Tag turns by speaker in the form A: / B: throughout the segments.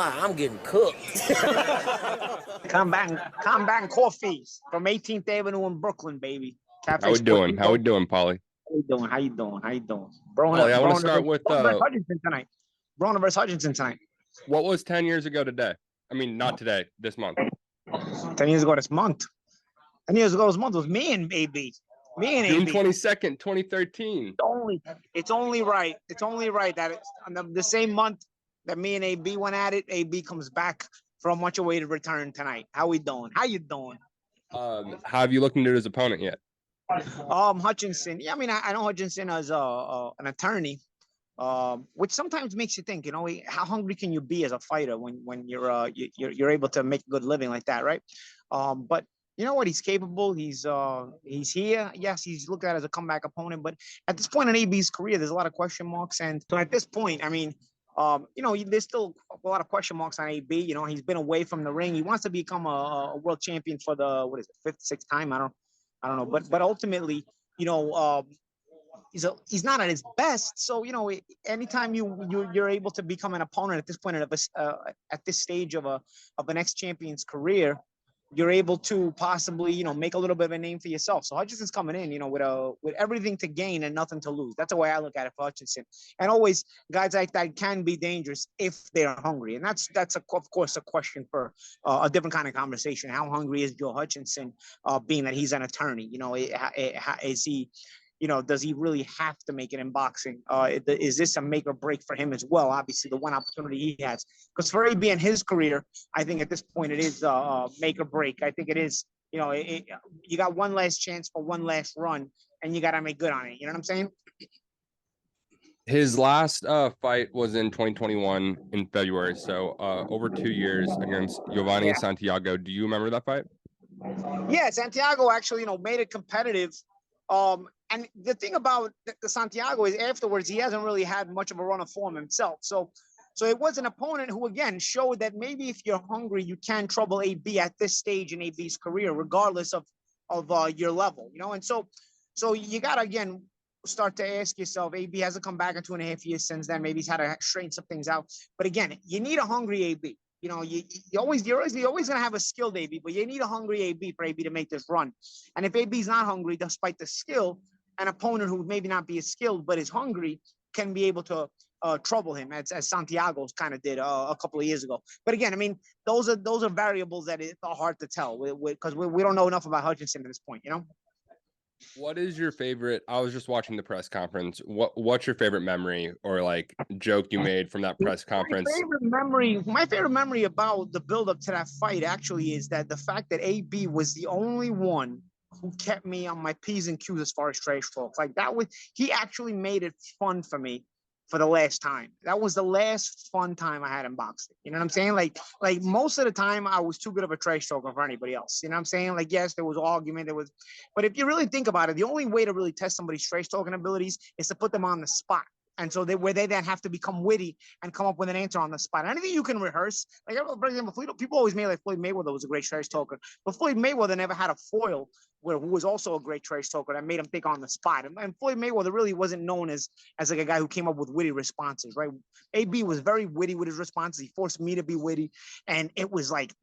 A: lie, I'm getting cooked.
B: Combat Coffees from 18th Avenue in Brooklyn, baby.
C: Cafe How we doing? How we doing, Paulie?
B: How you doing? How you doing? How you doing?
C: Paulie, I want to start with
B: Hutchinson tonight. Broner'S Hutchinson tonight.
C: What was 10 years ago today? I mean, not today, this month.
B: 10 years ago this month. 10 years ago this month was me and AB. Me and
C: June
B: AB.
C: 22nd, 2013.
B: It's only right that it's on the same month that me and AB went at it. AB comes back from much awaited return tonight. How we doing? How you doing?
C: Have you looked into his opponent yet?
B: Hutchinson. Yeah, I mean, I know Hutchinson as an attorney, which sometimes makes you think, you know, how hungry can you be as a fighter when you're able to make a good living like that, right? But you know what? He's capable. He's here. Yes, he's looked at as a comeback opponent, but at this point in AB's career, there's a lot of question marks. And so at this point, I mean, you know, there's still a lot of question marks on AB. You know, he's been away from the ring. He wants to become a world champion for the, what is it, fifth, sixth time? I don't know. But ultimately, you know, he's not at his best. So, you know, anytime you're able to become an opponent at this point at this stage of an ex-champion's career, you're able to possibly, you know, make a little bit of a name for yourself. So Hutchinson's coming in, you know, with everything to gain and nothing to lose. That's the way I look at it for Hutchinson. And always guys like that can be dangerous if they're hungry. And that's of course a question for a different kind of conversation. How hungry is Joe Hutchinson, being that he's an attorney? You know, is he, you know, does he really have to make it in boxing? Is this a make or break for him as well? Obviously, the one opportunity he has. Because for AB in his career, I think at this point it is make or break. I think it is, you know, you got one last chance for one last run, and you got to make good on it. You know what I'm saying?
C: His last fight was in 2021 in February. So over 2 years against Giovanni Santiago. Do you remember that fight?
B: Yeah, Santiago actually, you know, made it competitive. And the thing about the Santiago is afterwards, he hasn't really had much of a run of form himself. So it was an opponent who, again, showed that maybe if you're hungry, you can trouble AB at this stage in AB's career, regardless of your level, you know? And so you got to, again, start to ask yourself, AB hasn't come back in 2.5 years since then. Maybe he's had to straighten some things out. But again, you need a hungry AB. You know, you're always going to have a skilled AB, but you need a hungry AB for AB to make this run. And if AB's not hungry, despite the skill, an opponent who maybe not be as skilled but is hungry can be able to trouble him, as Santiago's kind of did a couple of years ago. But again, I mean, those are variables that are hard to tell because we don't know enough about Hutchinson at this point, you know?
C: What is your favorite? I was just watching the press conference. What's your favorite memory or like joke you made from that press conference?
B: My favorite memory about the build-up to that fight actually is that the fact that AB was the only one who kept me on my P's and Q's as far as trash talk. Like he actually made it fun for me for the last time. That was the last fun time I had in boxing. You know what I'm saying? Like most of the time I was too good of a trash talker for anybody else. You know what I'm saying? Like, yes, there was argument, but if you really think about it, the only way to really test somebody's trash talking abilities is to put them on the spot. And so where they then have to become witty and come up with an answer on the spot. Anything you can rehearse, like, for example, people always made like Floyd Mayweather was a great trash talker, but Floyd Mayweather never had a foil who was also a great trash talker that made him think on the spot. And Floyd Mayweather really wasn't known as like a guy who came up with witty responses, right? AB was very witty with his responses. He forced me to be witty, and it was like,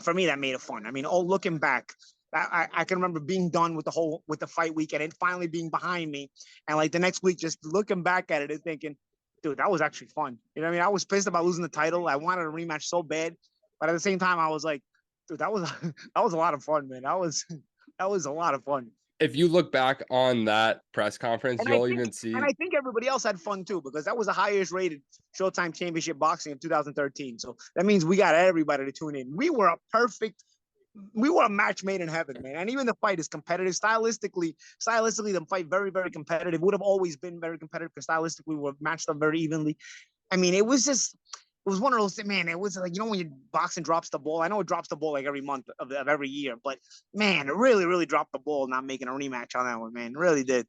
B: for me, that made it fun. I mean, looking back, I can remember being done with the fight week and it finally being behind me. And like the next week, just looking back at it and thinking, dude, that was actually fun. You know what I mean? I was pissed about losing the title. I wanted a rematch so bad. But at the same time, I was like, dude, that was a lot of fun, man. That was a lot of fun.
C: If you look back on that press conference, you'll even see.
B: And I think everybody else had fun too, because that was the highest rated Showtime Championship Boxing of 2013. So that means we got everybody to tune in. We were a match made in heaven, man. And even the fight is competitive. Stylistically, the fight very, very competitive. Would have always been very competitive because stylistically we were matched up very evenly. I mean, it was one of those things, man. It was like, you know, when your boxing drops the ball. I know it drops the ball like every month of every year, but man, it really, really dropped the ball not making a rematch on that one, man. It really did.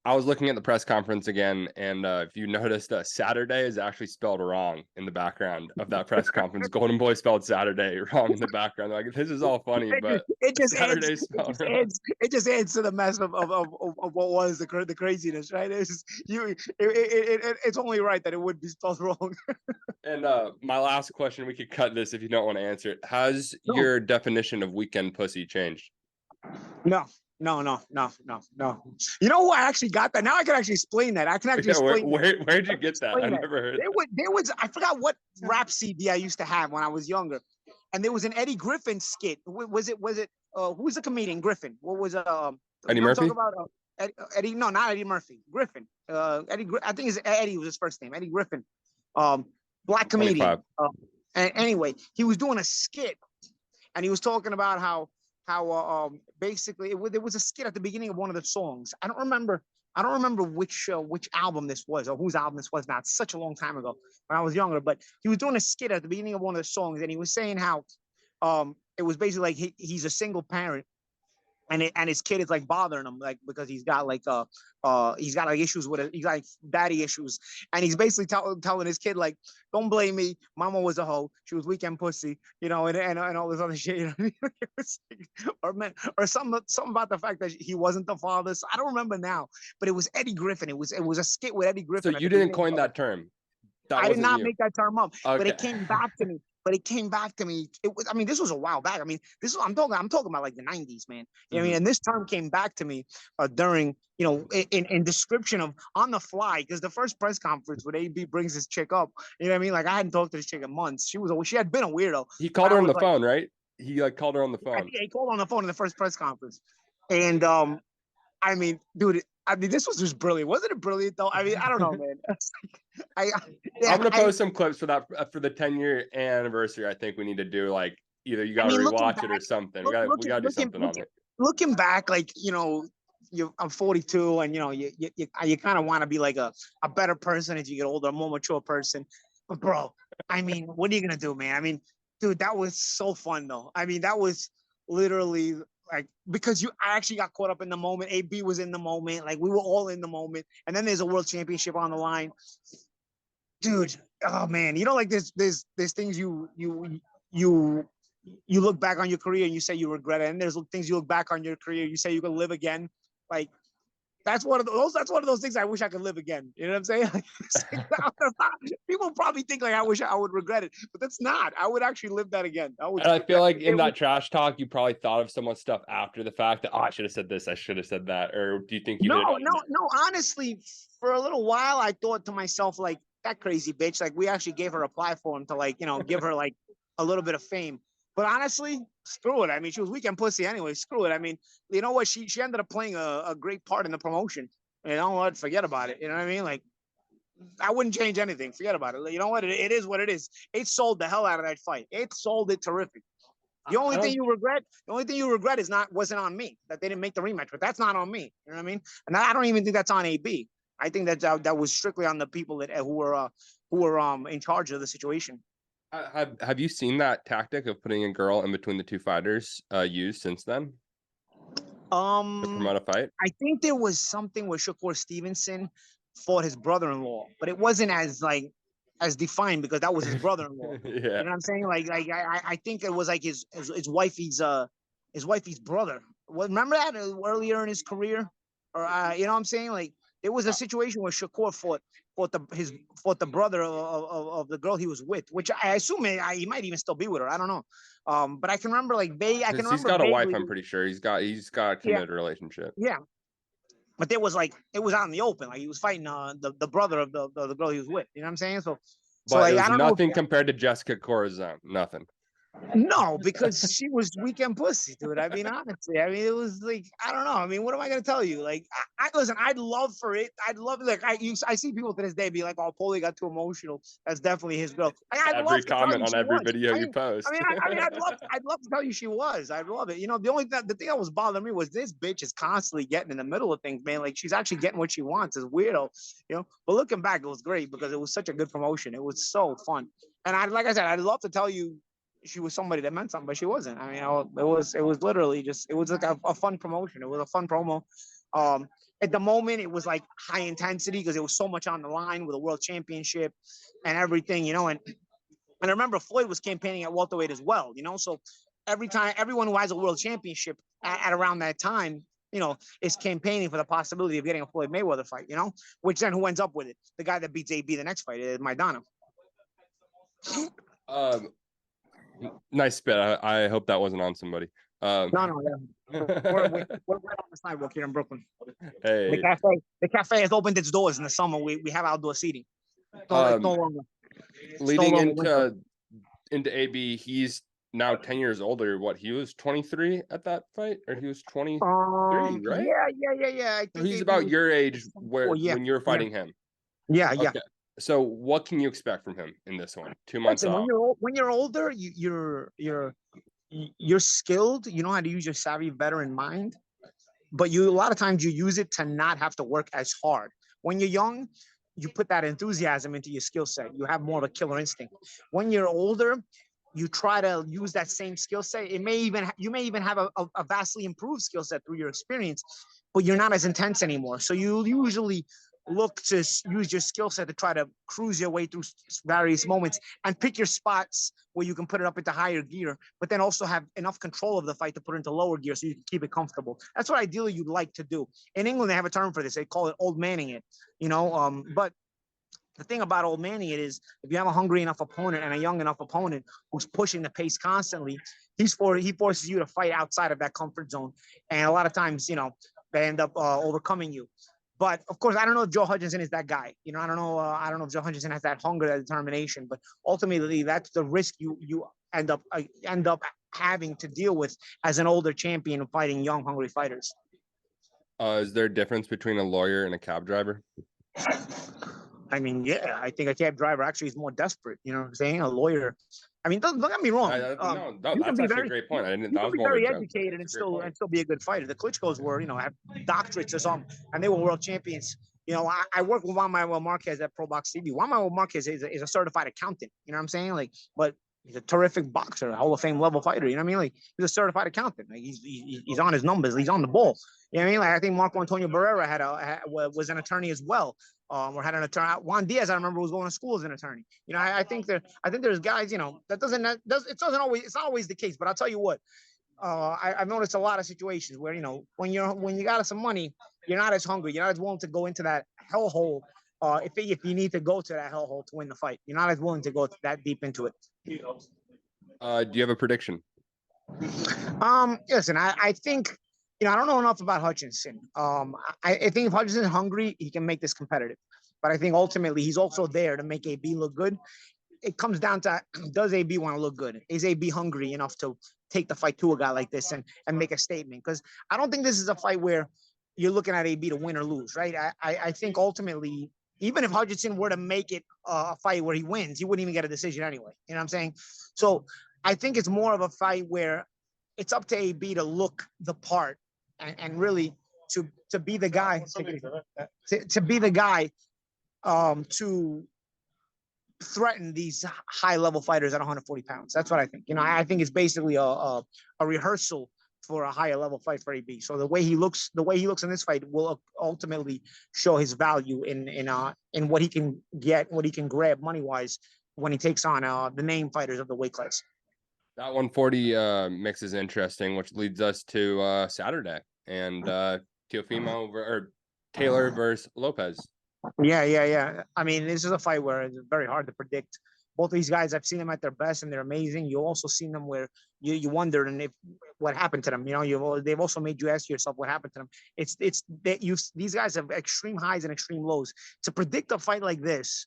C: I was looking at the press conference again, and if you noticed, Saturday is actually spelled wrong in the background of that press conference. Golden Boy spelled Saturday wrong in the background. Like, this is all funny, but
B: It just adds.
C: Saturday
B: It
C: spelled
B: just
C: wrong.
B: adds. It just adds to the mess of what was the craziness, right? It's just, it's only right that it would be spelled wrong.
C: And my last question, we could cut this if you don't want to answer it. Has
B: No.
C: your definition of weekend pussy changed?
B: No. No. You know who I actually got that? Now I can actually explain that. I can actually
C: Yeah,
B: explain that.
C: where'd you get that?
B: Explain
C: I
B: that.
C: never heard.
B: There was I forgot what rap CD I used to have when I was younger, and there was an Eddie Griffin skit. Was it who's the comedian? Griffin. What was
C: Eddie
B: you know
C: Murphy?
B: talk about Eddie? No, not Eddie Murphy. Griffin. I think it's Eddie was his first name. Eddie Griffin. Black comedian.
C: 25.
B: And anyway, he was doing a skit, and he was talking about how basically there was a skit at the beginning of one of the songs. I don't remember which album this was or whose album this was now. It's such a long time ago when I was younger, but he was doing a skit at the beginning of one of the songs, and he was saying how it was basically like he's a single parent, and his kid is like bothering him, like because he's got like issues with it. He's got like daddy issues, and he's basically telling his kid like, don't blame me, mama was a hoe, she was weekend pussy, you know, and all this other shit, you know? or something about the fact that he wasn't the father. So I don't remember now, but it was Eddie Griffin. It was a skit with Eddie Griffin.
C: So you didn't coin that term.
B: I did not make that term up,
C: okay.
B: But it came back to me. It was. I mean, this was a while back. I mean, I'm talking about like the '90s, man. You know what I mean? And this term came back to me during, you know, in description of on the fly, because the first press conference when AB brings this chick up, you know what I mean? Like I hadn't talked to this chick in months. She had been a weirdo.
C: He called her on the phone, right? He like called her on the phone.
B: He called on the phone in the first press conference, and I mean, dude. I mean, this was just brilliant. Wasn't it brilliant though? I mean, I don't know, man.
C: I'm gonna post some clips for that for the 10-year anniversary. I think we need to do like either you gotta rewatch it or something. We gotta do something on it.
B: Looking back, like, you know, I'm 42, and you know, you kind of want to be like a better person as you get older, a more mature person. But bro, I mean, what are you gonna do, man? I mean, dude, that was so fun though. I mean, that was literally like, because I actually got caught up in the moment. AB was in the moment, like we were all in the moment, and then there's a world championship on the line, dude. Oh man, you know, like there's things you look back on your career and you say you regret it, and there's things you look back on your career you say you can live again. Like that's one of those things I wish I could live again. You know what I'm saying? People probably think like I wish I would regret it, but that's not. I would actually live that again.
C: I feel like in that trash talk, you probably thought of someone's stuff after the fact that, oh, I should have said this, I should have said that. Or do you think you did?
B: No. Honestly, for a little while, I thought to myself, like, that crazy bitch. Like, we actually gave her a platform to, like, you know, give her like a little bit of fame. But honestly, screw it. I mean, she was weekend pussy anyway. Screw it. I mean, you know what? She ended up playing a great part in the promotion. You know what? Forget about it. You know what I mean? Like, I wouldn't change anything. Forget about it. You know what? It is what it is. It sold the hell out of that fight. It sold it terrific. The only thing you regret is wasn't on me, that they didn't make the rematch. But that's not on me. You know what I mean? And I don't even think that's on AB. I think that was strictly on the people who were in charge of the situation.
C: Have you seen that tactic of putting a girl in between the two fighters used since then? To promote a fight?
B: I think there was something where Shakur Stevenson fought his brother-in-law, but it wasn't as defined because that was his brother-in-law.
C: Yeah.
B: You know what I'm saying? Like I think it was like his wifey's brother. Remember that earlier in his career? Or you know what I'm saying? Like there was a situation where Shakur fought the brother of the girl he was with, which I assume he might even still be with her. I don't know. But I can remember
C: He's got a wife, I'm pretty sure. He's got a committed relationship.
B: Yeah. But there was it was out in the open. Like he was fighting the brother of the girl he was with. You know what I'm saying? So
C: like, it was nothing compared to Jessica Corazon. Nothing.
B: No, because she was weekend pussy, dude. I mean, honestly, I mean, it was like, I don't know. I mean, what am I gonna tell you? Like, listen, I'd love for it. I'd love it. Like, I see people to this day be like, "Oh, Paulie got too emotional." That's definitely his girl.
C: Every comment on every video you post.
B: I'd love to tell you she was. I'd love it. You know, the thing that was bothering me was this bitch is constantly getting in the middle of things, man. Like, she's actually getting what she wants. It's weirdo, you know. But looking back, it was great because it was such a good promotion. It was so fun, and like I said, I'd love to tell you she was somebody that meant something, but she wasn't. I mean, it was literally just, it was like a fun promotion. It was a fun promo. At the moment, it was like high intensity because it was so much on the line with a world championship and everything, you know. And I remember Floyd was campaigning at welterweight as well, you know. So every time, everyone who has a world championship at around that time, you know, is campaigning for the possibility of getting a Floyd Mayweather fight, you know. Which then who ends up with it? The guy that beats AB the next fight is Maidana.
C: Nice spit. I hope that wasn't on somebody.
B: No, yeah. We're right on the sidewalk here in Brooklyn.
C: Hey,
B: the cafe has opened its doors in the summer. We have outdoor seating. So it's no longer
C: leading into AB, he's now 10 years older. What, he was 23 at that fight, or he was 23, right?
B: Yeah. I think
C: he's about your age when you're fighting him.
B: Yeah, yeah.
C: Okay. So what can you expect from him in this one? 2 months off.
B: When you're older, you're skilled. You know how to use your savvy veteran mind, but a lot of times you use it to not have to work as hard. When you're young, you put that enthusiasm into your skill set. You have more of a killer instinct. When you're older, you try to use that same skill set. You may even have a vastly improved skill set through your experience, but you're not as intense anymore. So you usually look to use your skill set to try to cruise your way through various moments and pick your spots where you can put it up into higher gear, but then also have enough control of the fight to put it into lower gear so you can keep it comfortable. That's what ideally you'd like to do. In England, they have a term for this. They call it old manning it, you know, but the thing about old manning it is if you have a hungry enough opponent and a young enough opponent who's pushing the pace constantly, he forces you to fight outside of that comfort zone. And a lot of times, you know, they end up overcoming you. But of course, I don't know if Joe Hutchinson is that guy. You know, I don't know if Joe Hutchinson has that hunger, that determination. But ultimately, that's the risk you end up having to deal with as an older champion fighting young, hungry fighters.
C: Is there a difference between a lawyer and a cab driver?
B: I mean, yeah, I think a cab driver actually is more desperate. You know what I'm saying? A lawyer. I mean, don't get me wrong.
C: No, that's actually a great point. I didn't. That was more
B: very educated and still be a good fighter. The Klitschko's were, you know, have doctorates or something, and they were world champions. You know, I work with Juan Manuel Marquez at Pro Box TV. Juan Manuel Marquez is a certified accountant. You know what I'm saying? Like, but he's a terrific boxer, a Hall of Fame level fighter. You know what I mean? Like, he's a certified accountant. Like, he's on his numbers. He's on the ball. You know what I mean? Like, I think Marco Antonio Barrera was an attorney as well. Or had an attorney. Juan Diaz, I remember, was going to school as an attorney. You know, I think there's guys, you know, it's not always the case. But I'll tell you what, I've noticed a lot of situations where, you know, when you got some money, you're not as hungry, you're not as willing to go into that hellhole. If you need to go to that hellhole to win the fight, you're not as willing to go that deep into it.
C: Do you have a prediction?
B: Listen, I think. You know, I don't know enough about Hutchinson. I think if Hutchinson's hungry, he can make this competitive. But I think ultimately he's also there to make AB look good. It comes down to, does AB want to look good? Is AB hungry enough to take the fight to a guy like this and make a statement? Because I don't think this is a fight where you're looking at AB to win or lose, right? I think ultimately, even if Hutchinson were to make it a fight where he wins, he wouldn't even get a decision anyway. You know what I'm saying? So I think it's more of a fight where it's up to AB to look the part. And really to be the guy to be the guy to threaten these high level fighters at 140 pounds. That's what I think. You know, I think it's basically a rehearsal for a higher level fight for AB. So the way he looks in this fight will ultimately show his value in what he can get, what he can grab money wise when he takes on the name fighters of the weight class.
C: That 140 mix is interesting, which leads us to Saturday and Teofimo or Taylor versus Lopez.
B: Yeah. I mean, this is a fight where it's very hard to predict. Both of these guys, I've seen them at their best and they're amazing. You also seen them where you wondered and what happened to them. You know, they've also made you ask yourself what happened to them. It's that these guys have extreme highs and extreme lows. To predict a fight like this,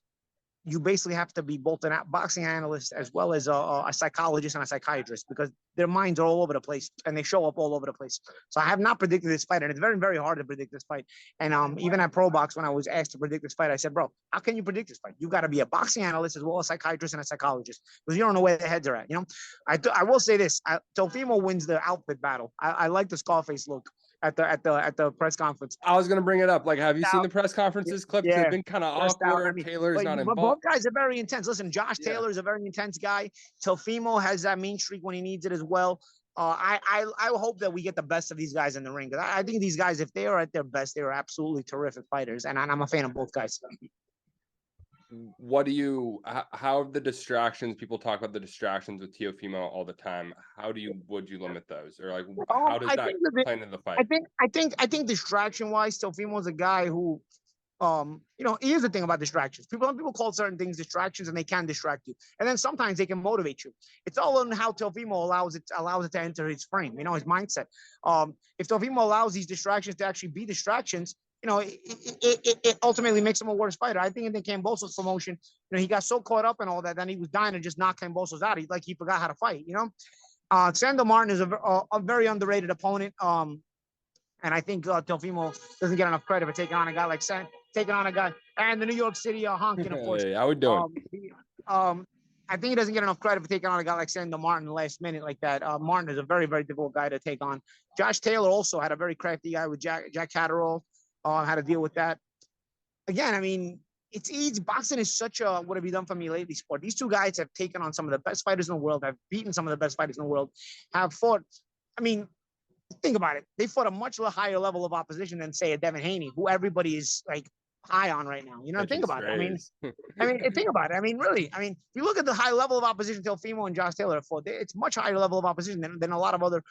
B: you basically have to be both a boxing analyst as well as a psychologist and a psychiatrist because their minds are all over the place and they show up all over the place. So I have not predicted this fight, and it's very, very hard to predict this fight. And even at Pro Box, when I was asked to predict this fight, I said, bro, how can you predict this fight? You got to be a boxing analyst as well as a psychiatrist and a psychologist because you don't know where their heads are at. You know, I will say this: Teofimo wins the outfit battle. I like the Scarface look at the press conference.
C: I was gonna bring it up. Like, have you seen the press conferences clips?
B: Yeah.
C: They've been kind of awkward. I mean, Taylor's not involved.
B: Both guys are very intense. Listen, Josh Taylor is a very intense guy. Teofimo has that mean streak when he needs it as well. I hope that we get the best of these guys in the ring. I think these guys, if they are at their best, they are absolutely terrific fighters, and I'm a fan of both guys.
C: What do you? How the distractions? People talk about the distractions with Teofimo all the time. Would you limit those, or like how does
B: I
C: that
B: think
C: play into the fight?
B: I think distraction wise, Teofimo's a guy who here's the thing about distractions. People call certain things distractions, and they can distract you. And then sometimes they can motivate you. It's all on how Teofimo allows it to enter his frame, his mindset. If Teofimo allows these distractions to actually be distractions, it ultimately makes him a worse fighter. I think in the Kambosos promotion, he got so caught up in all that, then he was dying to just knock Kambosos out. He forgot how to fight, Sandor Martin is a very underrated opponent. And I think Teofimo doesn't get enough credit for taking on a guy like taking on a guy and the New York City honking, of course.
C: Hey, how we doing?
B: I think he doesn't get enough credit for taking on a guy like Sandor Martin last minute like that. Martin is a very, very difficult guy to take on. Josh Taylor also had a very crafty guy with Jack Catterall. How to deal with that. Again, I mean, it's easy. Boxing is such a what have you done for me lately sport. These two guys have taken on some of the best fighters in the world, have beaten some of the best fighters in the world, have fought. I mean, think about it. They fought a much higher level of opposition than, say, a Devin Haney, who everybody is like high on right now. Think about it. I mean, think about it. I mean, really. I mean, if you look at the high level of opposition Teofimo and Josh Taylor have fought, it's much higher level of opposition than a lot of other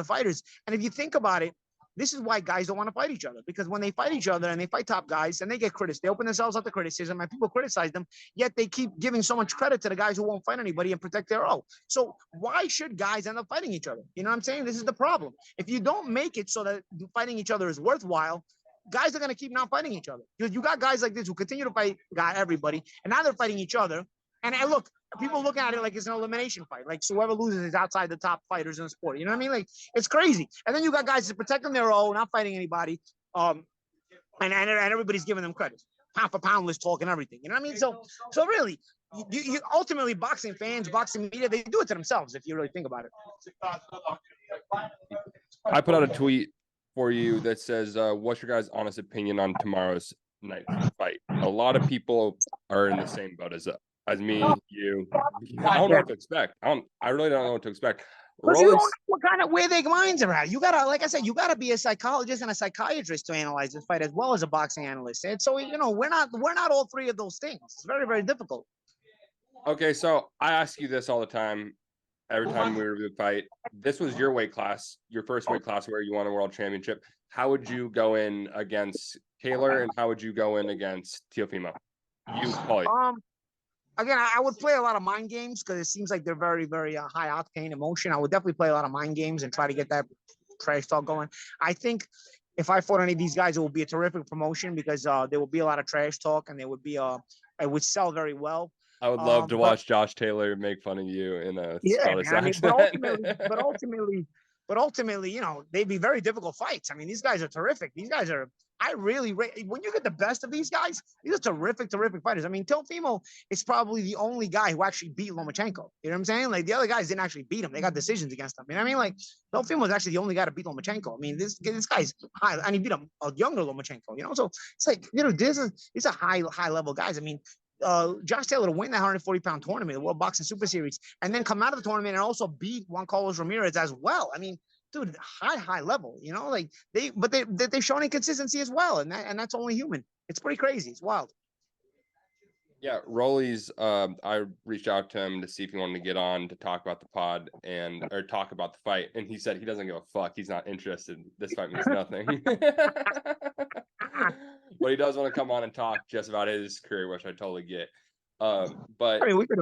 B: fighters. And if you think about it, this is why guys don't want to fight each other, because when they fight each other and they fight top guys and they get criticized, they open themselves up to criticism and people criticize them, yet they keep giving so much credit to the guys who won't fight anybody and protect their own. So why should guys end up fighting each other? You know what I'm saying? This is the problem. If you don't make it so that fighting each other is worthwhile, guys are going to keep not fighting each other. You got guys like this who continue to fight everybody, and now they're fighting each other. And look, people looking at it like it's an elimination fight. Like, so whoever loses is outside the top fighters in the sport. You know what I mean? Like, it's crazy. And then you got guys protecting their own, not fighting anybody. And everybody's giving them credit. Pound for pound list talk and everything. You know what I mean? So really, you ultimately, boxing fans, boxing media, they do it to themselves if you really think about it.
C: I put out a tweet for you that says, what's your guys' honest opinion on tomorrow's night fight? A lot of people are in the same boat as me, you. I don't know what to expect. I really don't know what to expect.
B: Because you don't know what kind of where their minds are at. You gotta, like I said, you gotta be a psychologist and a psychiatrist to analyze this fight as well as a boxing analyst. And so, we're not all three of those things. It's very, very difficult.
C: Okay, so I ask you this all the time. Every time we review a fight, this was your weight class, your first weight class where you won a world championship. How would you go in against Taylor, and how would you go in against Teofimo? You, Paulie.
B: Again, I would play a lot of mind games because it seems like they're very, very high octane emotion. I would definitely play a lot of mind games and try to get that trash talk going. I think if I fought any of these guys, it would be a terrific promotion because there would be a lot of trash talk and there would be it would sell very well.
C: I would love to watch Josh Taylor make fun of you in a Scottish accent.
B: But ultimately, they'd be very difficult fights. I mean, these guys are terrific. These guys are. When you get the best of these guys, these are terrific, terrific fighters. I mean, Teofimo is probably the only guy who actually beat Lomachenko. You know what I'm saying? Like, the other guys didn't actually beat him. They got decisions against him. You know what I mean? Like, Teofimo is actually the only guy to beat Lomachenko. I mean, this guy's high, and he beat a younger Lomachenko, So it's like, these are high level guys. I mean, Josh Taylor to win that 140-pound tournament, the World Boxing Super Series, and then come out of the tournament and also beat Juan Carlos Ramirez as well. I mean, dude, high level, like they've shown inconsistency as well, and that's only human. It's pretty crazy. It's wild.
C: Yeah, Rolly's. I reached out to him to see if he wanted to get on to talk about the pod or talk about the fight, and he said he doesn't give a fuck. He's not interested. This fight means nothing. But he does want to come on and talk just about his career, which I totally get. But
B: I mean, we could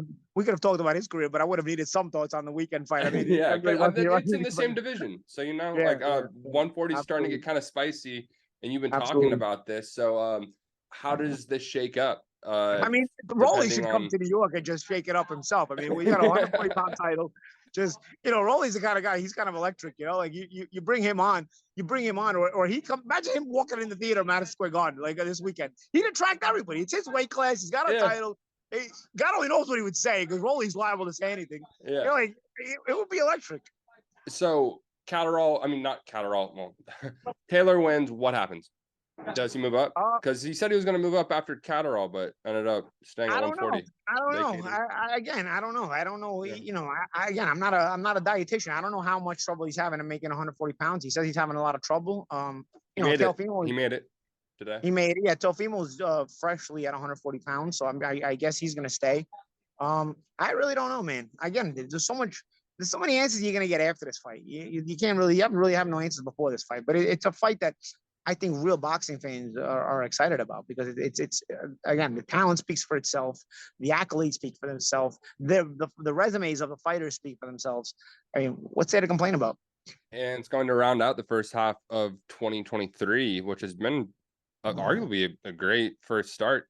B: have talked about his career, but I would have needed some thoughts on the weekend fight. I mean,
C: yeah, it's in the same division, so 140 is starting to get kind of spicy, and you've been talking about this. So, how does this shake up?
B: I mean, Rolly should come to New York and just shake it up himself. I mean, we got a 140-pound title. Just, Rolly's the kind of guy, he's kind of electric, like you bring him on, or he come, imagine him walking in the theater, Madison Square Garden, like this weekend. He'd attract everybody. It's his weight class. He's got a title. God only knows what he would say because Rolly's liable to say anything. Yeah. It would be electric.
C: So not Catterall. Well, Taylor wins. What happens? Does he move up?
B: Uh,
C: Because he said he was going to move up after Catterall, but ended up staying at
B: I don't know.
C: 140.
B: I don't know.
C: Vacated.
B: Again, I don't know. I don't know.
C: Yeah.
B: You know, again, I'm not a dietitian. I don't know how much trouble he's having in making 140 pounds. He says he's having a lot of trouble.
C: He
B: You know,
C: made it.
B: Teofimo,
C: He made it today.
B: he made it. Yeah, Teofimo's freshly at 140 pounds, so I guess he's gonna stay. I really don't know, man. Again, there's so many answers you're gonna get after this fight. You can't really, you haven't really have no answers before this fight, but it's a fight that I think real boxing fans are excited about because it's again, the talent speaks for itself, the accolades speak for themselves, the resumes of the fighters speak for themselves. I mean, what's there to complain about?
C: And it's going to round out the first half of 2023, which has been arguably a great first start.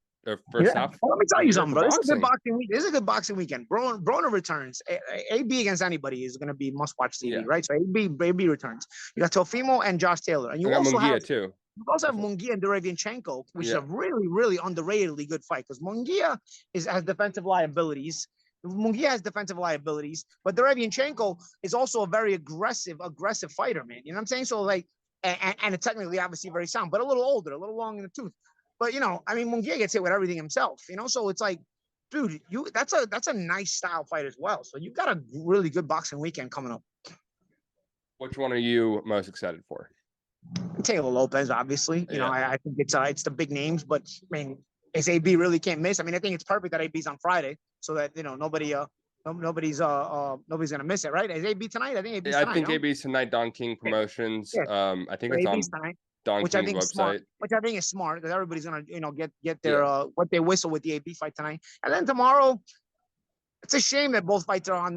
C: First half.
B: Well, let me tell you something, bro. This is a good
C: boxing.
B: boxing week. This is a good boxing weekend. Broner returns. AB against anybody is going to be must-watch TV,
C: Yeah.
B: right? So AB returns. You got Teofimo and Josh Taylor, and you
C: I got
B: also
C: Munguia
B: have
C: too.
B: you also have Munguia and Derevianchenko, which is a really, really underratedly good fight because Munguia has defensive liabilities. Munguia has defensive liabilities, but Derevianchenko is also a very aggressive fighter, man. You know what I'm saying? So like, and it's technically obviously very sound, but a little older, a little long in the tooth. But you know, I mean, Munguia gets hit with everything himself. You know, so it's like, dude, that's a nice style fight as well. So you've got a really good boxing weekend coming up.
C: Which one are you most excited for?
B: Taylor Lopez, obviously. You know, I think it's the big names, but I mean, is AB really can't miss? I mean, I think it's perfect that AB's on Friday, so that you know nobody's gonna miss it, right? Is AB tonight? I think AB's tonight.
C: I think AB's tonight. Don King Promotions.
B: Yeah.
C: I think it's
B: AB's
C: on
B: tonight,
C: Don
B: which
C: King's
B: I think
C: website.
B: is smart. Which I think is smart because everybody's gonna get their what they whistle with the AB fight tonight, and then tomorrow. It's a shame that both fights are on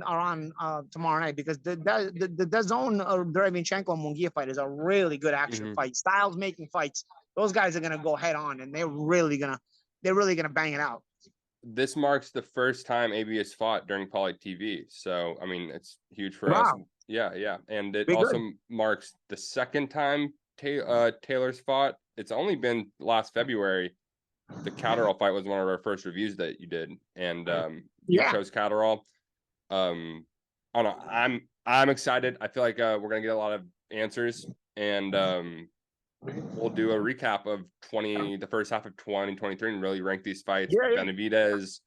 B: tomorrow night because the DAZN Derevianchenko and Munguia fight is a really good action fight. Styles making fights. Those guys are gonna go head on, and they're really gonna bang it out.
C: This marks the first time AB has fought during Paulie TV, so I mean it's huge for us. Yeah, and it also marks the second time Taylor's fought. It's only been last February. The Catterall fight was one of our first reviews that you did, and you chose Catterall. I don't know. I'm excited. I feel like we're gonna get a lot of answers, and we'll do a recap of the first half of 2023 and really rank these fights. Benavidez,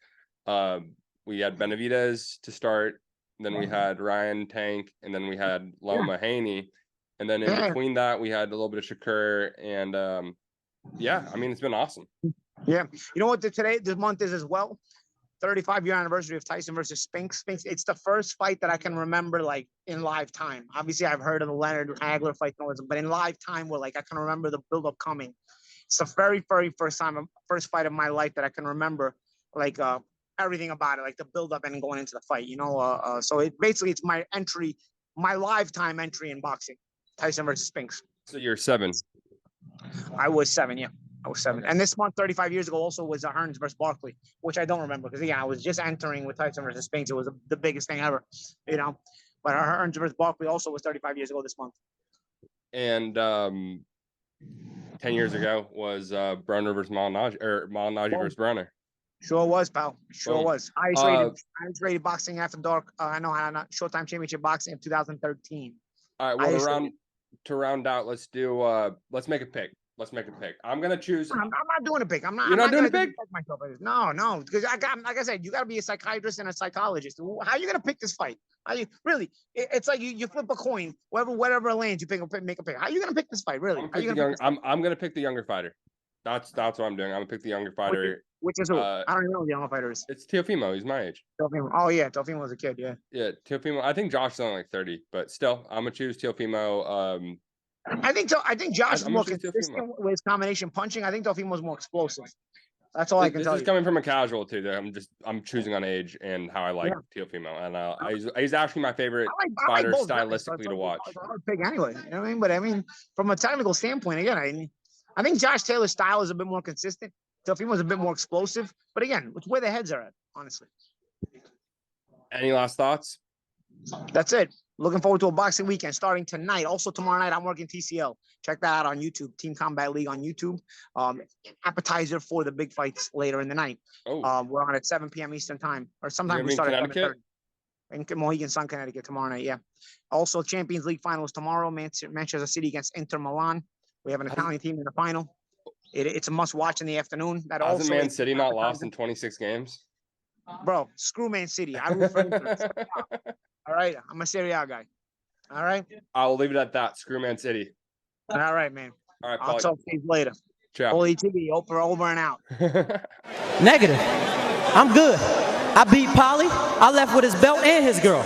C: we had Benavidez to start, then we had Ryan Tank, and then we had Loma Haney, and then in between that we had a little bit of Shakur, and I mean it's been awesome.
B: Yeah, you know what this month is as well? 35-year anniversary of Tyson versus Spinks. It's the first fight that I can remember like in live time. Obviously, I've heard of the Leonard Hagler fight, but in live time, where like I can remember the build-up coming. It's the very, very first fight of my life that I can remember, like everything about it, like the build-up and going into the fight. You know, so it's my entry, my lifetime entry in boxing. Tyson versus Spinks.
C: So you're 7.
B: I was 7, yeah. I was 7. And this month, 35 years ago, also was Hearns versus Barkley, which I don't remember because, I was just entering with Tyson versus Spinks. It was the biggest thing ever, you know. But Hearns versus Barkley also was 35 years ago this month.
C: And 10 years ago was Broner versus Malignaggi, or Malignaggi versus Broner.
B: Sure was, pal. Sure was. Highest rated boxing after dark. Showtime Championship boxing of 2013.
C: All right. Well, to round out, let's make a pick. I'm gonna choose.
B: I'm not doing a pick. You're
C: not doing a pick?
B: No, because like I said, you got to be a psychiatrist and a psychologist. How are you gonna pick this fight? Really? It's like you flip a coin. Whatever lands, you make a pick. How are you gonna pick this fight? Really?
C: I'm gonna pick the younger fighter. That's what I'm doing. I'm gonna pick the younger fighter.
B: Which is who? I don't even know who the younger fighter is.
C: It's Teofimo. He's my age.
B: Teofimo. Oh yeah, Teofimo was a kid. Yeah.
C: Yeah, Teofimo. I think Josh is only like 30, but still, I'm gonna choose Teofimo.
B: I think Josh is more consistent with his combination punching. I think Teofimo was more explosive. That's all I can tell you.
C: This is coming from a casual too. I'm choosing on age and how I like Teofimo, and he's actually my favorite fighter stylistically to watch.
B: I would pick anyway. You know what I mean? But I mean, from a technical standpoint, again, I think Josh Taylor's style is a bit more consistent. Teofimo's a bit more explosive. But again, it's where the heads are at, honestly.
C: Any last thoughts?
B: That's it. Looking forward to a boxing weekend starting tonight. Also tomorrow night, I'm working TCL. Check that out on YouTube. Team Combat League on YouTube. Appetizer for the big fights later in the night. We're on at 7 p.m. Eastern time, or sometimes we start at 7:30. In Mohegan Sun, Connecticut tomorrow night. Yeah. Also Champions League finals tomorrow. Manchester City against Inter Milan. We have an Italian team in the final. it's a must watch in the afternoon. That
C: Hasn't
B: also
C: Man
B: is
C: City not lost
B: appetizer.
C: in 26 games?
B: Bro, screw Man City. I root for Inter. All right, I'm a Serie A guy. All right,
C: I will leave it at that. Screw Man City.
B: all right, man.
C: All right,
B: I'll
C: Paulie.
B: talk to you later.
C: Ciao.
B: Paulie TV, over and out.
A: Negative. I'm good. I beat Paulie. I left with his belt and his girl.